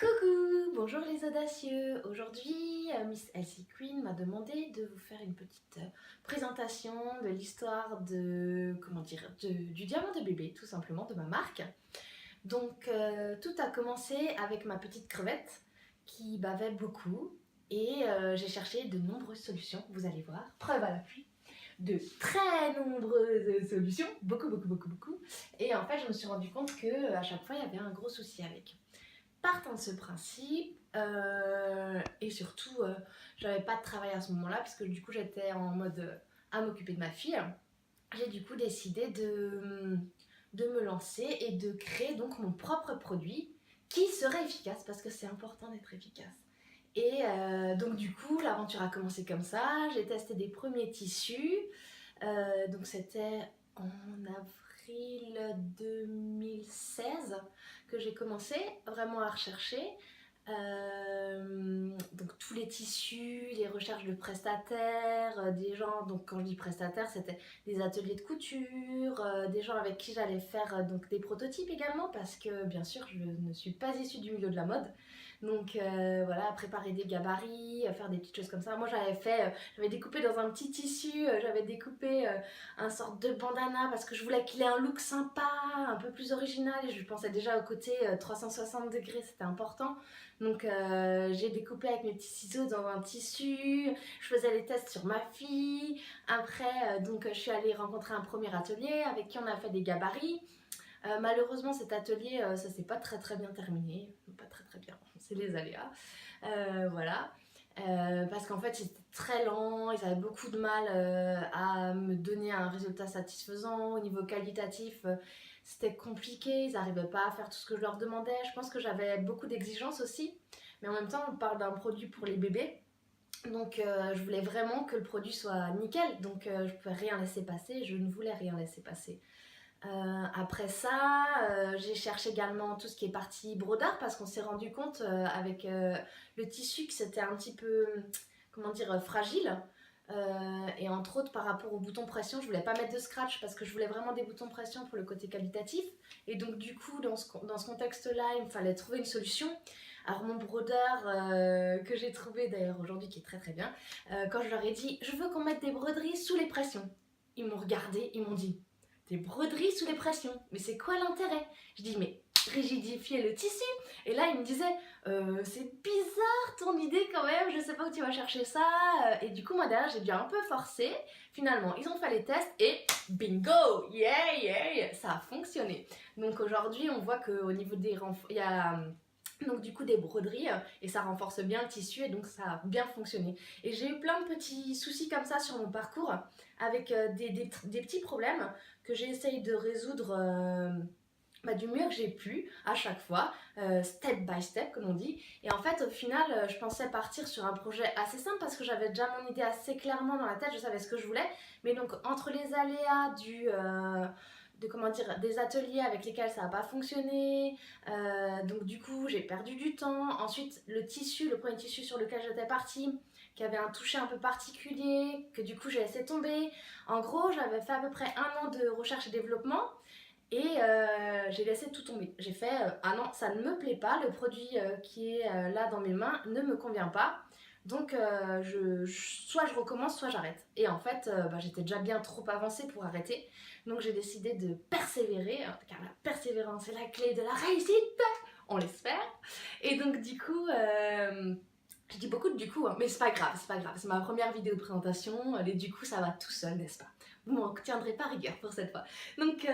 Coucou, bonjour les audacieux. Aujourd'hui, Miss Elsie Queen m'a demandé de vous faire une petite présentation de l'histoire du diamant de bébé, tout simplement, de ma marque. Donc, tout a commencé avec ma petite crevette qui bavait beaucoup et j'ai cherché de nombreuses solutions, vous allez voir, preuve à l'appui, de très nombreuses solutions, beaucoup. Et en fait, je me suis rendu compte que à chaque fois, il y avait un gros souci avec. Partant de ce principe, et surtout, j'avais pas de travail à ce moment-là, parce que du coup, j'étais en mode à m'occuper de ma fille. J'ai du coup décidé de me lancer et de créer donc mon propre produit qui serait efficace, parce que c'est important d'être efficace. Et donc du coup, l'aventure a commencé comme ça. J'ai testé des premiers tissus. Donc c'était en avril 2016 que j'ai commencé vraiment à rechercher. Donc tous les tissus, les recherches de prestataires, des gens, donc quand je dis prestataires, c'était des ateliers de couture, des gens avec qui j'allais faire donc des prototypes également, parce que bien sûr je ne suis pas issue du milieu de la mode. Donc voilà, préparer des gabarits, faire des petites choses comme ça. Moi j'avais découpé dans un petit tissu, j'avais découpé un sorte de bandana parce que je voulais qu'il ait un look sympa, un peu plus original, et je pensais déjà au côté 360 degrés, c'était important. Donc j'ai découpé avec mes petits ciseaux dans un tissu, je faisais les tests sur ma fille. Après, donc je suis allée rencontrer un premier atelier avec qui on a fait des gabarits. Malheureusement, cet atelier, ça s'est pas très bien terminé, pas très bien, c'est les aléas. Voilà. Parce qu'en fait c'était très lent, ils avaient beaucoup de mal à me donner un résultat satisfaisant. Au niveau qualitatif, c'était compliqué, ils n'arrivaient pas à faire tout ce que je leur demandais. Je pense que j'avais beaucoup d'exigences aussi, mais en même temps on parle d'un produit pour les bébés, donc je voulais vraiment que le produit soit nickel, donc je pouvais rien laisser passer, je ne voulais rien laisser passer. Après ça, j'ai cherché également tout ce qui est partie brodard, parce qu'on s'est rendu compte avec le tissu que c'était un petit peu, comment dire, fragile. Et entre autres par rapport aux boutons pression, je voulais pas mettre de scratch parce que je voulais vraiment des boutons pression pour le côté qualitatif. Et donc du coup, dans ce contexte-là, il me fallait trouver une solution. Alors mon brodeur que j'ai trouvé d'ailleurs aujourd'hui, qui est très bien, quand je leur ai dit je veux qu'on mette des broderies sous les pressions, ils m'ont regardé, ils m'ont dit des broderies sous les pressions, mais c'est quoi l'intérêt? Je dis mais rigidifier le tissu. Et là il me disait c'est bizarre ton idée quand même, je sais pas où tu vas chercher ça. Et du coup moi derrière j'ai dû un peu forcer. Finalement ils ont fait les tests et bingo, yeah, ça a fonctionné. Donc aujourd'hui on voit qu'au niveau des renforts, il y a donc du coup des broderies et ça renforce bien le tissu, et donc ça a bien fonctionné. Et j'ai eu plein de petits soucis comme ça sur mon parcours avec des petits problèmes que j'ai essayé de résoudre du mieux que j'ai pu à chaque fois, step by step comme on dit. Et en fait au final je pensais partir sur un projet assez simple parce que j'avais déjà mon idée assez clairement dans la tête, je savais ce que je voulais. Mais donc entre les aléas des ateliers avec lesquels ça n'a pas fonctionné, donc du coup j'ai perdu du temps. Ensuite le premier tissu sur lequel j'étais partie, qui avait un toucher un peu particulier, que du coup j'ai laissé tomber. En gros j'avais fait à peu près 1 an de recherche et développement, et j'ai laissé tout tomber. J'ai fait ah non, ça ne me plaît pas, le produit qui est là dans mes mains ne me convient pas. Donc soit je recommence, soit j'arrête. Et en fait, j'étais déjà bien trop avancée pour arrêter. Donc j'ai décidé de persévérer, car la persévérance est la clé de la réussite, on l'espère. Et donc du coup, je dis beaucoup de du coup, hein, mais c'est pas grave, c'est ma première vidéo de présentation, les du coup ça va tout seul, n'est-ce pas? Vous m'en tiendrez pas rigueur pour cette fois. Donc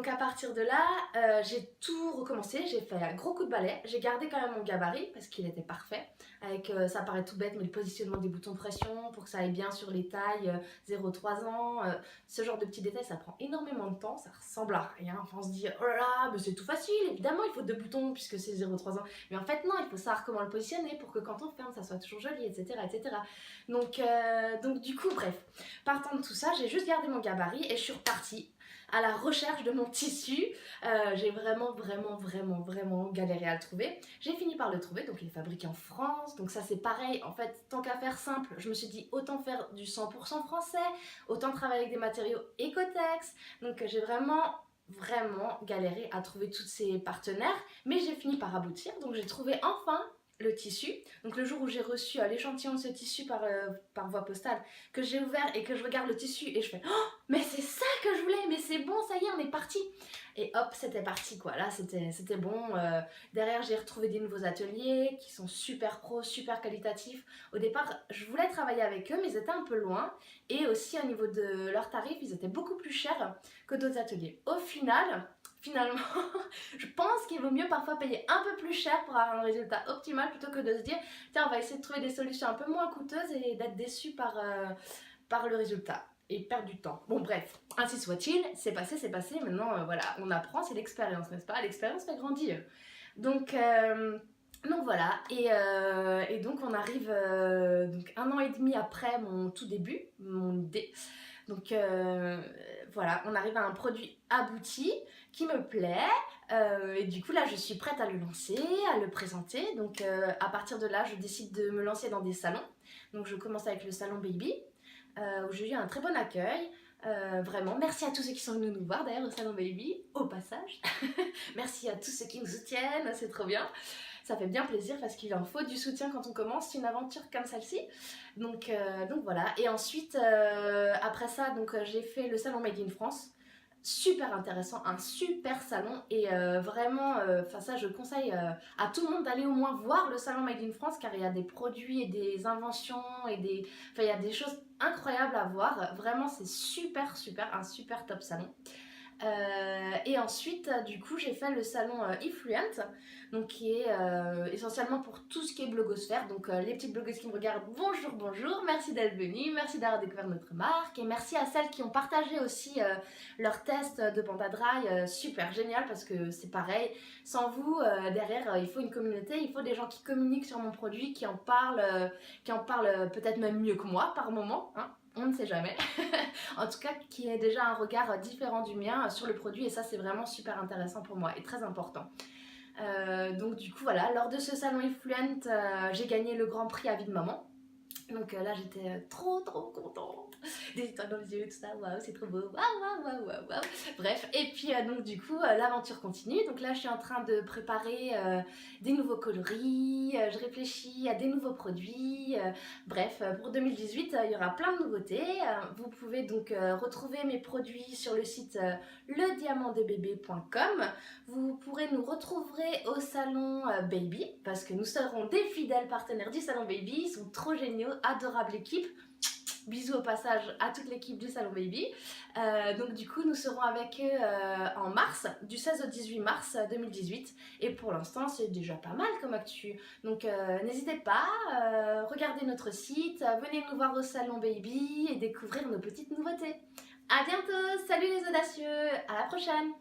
à partir de là, j'ai tout recommencé, j'ai fait un gros coup de balai, j'ai gardé quand même mon gabarit parce qu'il était parfait, avec, ça paraît tout bête, mais le positionnement des boutons de pression pour que ça aille bien sur les tailles 0-3 ans, ce genre de petits détails, ça prend énormément de temps, ça ressemble à rien. Enfin on se dit oh là là, mais c'est tout facile, évidemment il faut 2 boutons puisque c'est 0-3 ans, mais en fait non, il faut savoir comment le positionner pour que quand on ferme ça soit toujours joli, etc. Donc du coup bref, partant de tout ça, j'ai juste gardé mon gabarit et je suis repartie à la recherche de mon tissu. J'ai vraiment galéré à le trouver. J'ai fini par le trouver, donc il est fabriqué en France, donc ça c'est pareil. En fait, tant qu'à faire simple, je me suis dit autant faire du 100% français, autant travailler avec des matériaux Ecotex. Donc j'ai vraiment galéré à trouver tous ces partenaires, mais j'ai fini par aboutir. Donc j'ai trouvé enfin le tissu. Donc le jour où j'ai reçu l'échantillon de ce tissu par voie postale, que j'ai ouvert et que je regarde le tissu et je fais oh, mais c'est ça que je voulais, mais c'est bon, ça y est, on est parti. Et hop, c'était parti quoi. Là, c'était bon. Derrière, j'ai retrouvé des nouveaux ateliers qui sont super pro, super qualitatifs. Au départ, je voulais travailler avec eux, mais ils étaient un peu loin. Et aussi, au niveau de leurs tarifs, ils étaient beaucoup plus chers que d'autres ateliers. Au final, finalement, je pense qu'il vaut mieux parfois payer un peu plus cher pour avoir un résultat optimal plutôt que de se dire tiens, on va essayer de trouver des solutions un peu moins coûteuses et d'être déçu par le résultat et perdre du temps. Bon bref, ainsi soit-il, c'est passé, maintenant voilà, on apprend, c'est l'expérience, n'est-ce pas? L'expérience fait grandir. Donc, donc voilà, et donc on arrive donc 1 an et demi après mon tout début, mon idée. Donc voilà, on arrive à un produit abouti qui me plaît. Et du coup là je suis prête à le lancer, à le présenter. Donc à partir de là je décide de me lancer dans des salons. Donc je commence avec le salon Baby, où j'ai eu un très bon accueil. Vraiment, merci à tous ceux qui sont venus nous voir d'ailleurs au salon Baby, au passage. Merci à tous ceux qui nous soutiennent, c'est trop bien. Ça fait bien plaisir parce qu'il en faut du soutien quand on commence une aventure comme celle-ci. Donc voilà. Et ensuite, après ça, j'ai fait le salon Made in France. Super intéressant, un super salon et vraiment, ça je conseille à tout le monde d'aller au moins voir le salon Made in France car il y a des produits et des inventions et il y a des choses incroyables à voir. Vraiment c'est super, un super top salon. Et ensuite, du coup, j'ai fait le salon Influent, donc qui est essentiellement pour tout ce qui est blogosphère. Donc, les petites blogueuses qui me regardent, bonjour, bonjour, merci d'être venues, merci d'avoir découvert notre marque, et merci à celles qui ont partagé aussi leurs tests de Panda Dry, super génial parce que c'est pareil. Sans vous, derrière, il faut une communauté, il faut des gens qui communiquent sur mon produit, qui en parlent peut-être même mieux que moi par moment, hein, on ne sait jamais. En tout cas, qui ait déjà un regard différent du mien sur le produit et ça c'est vraiment super intéressant pour moi et très important. Donc du coup voilà, lors de ce salon Influent, j'ai gagné le grand prix à vie de maman. Donc là j'étais trop contente, des étoiles dans les yeux, tout ça, waouh c'est trop beau, waouh. Bref, et puis donc du coup l'aventure continue. Donc là je suis en train de préparer des nouveaux coloris, je réfléchis à des nouveaux produits. Bref, pour 2018 il y aura plein de nouveautés. Vous pouvez donc retrouver mes produits sur le site lediamantdebébé.com. Vous pourrez nous retrouver au salon Baby parce que nous serons des fidèles partenaires du salon Baby. Ils sont trop géniaux, adorable équipe. Bisous au passage à toute l'équipe du salon Baby. Donc du coup nous serons avec eux en mars, du 16 au 18 mars 2018 et pour l'instant c'est déjà pas mal comme actu. Donc n'hésitez pas, regardez notre site, venez nous voir au salon Baby et découvrir nos petites nouveautés. À bientôt, salut les audacieux, à la prochaine.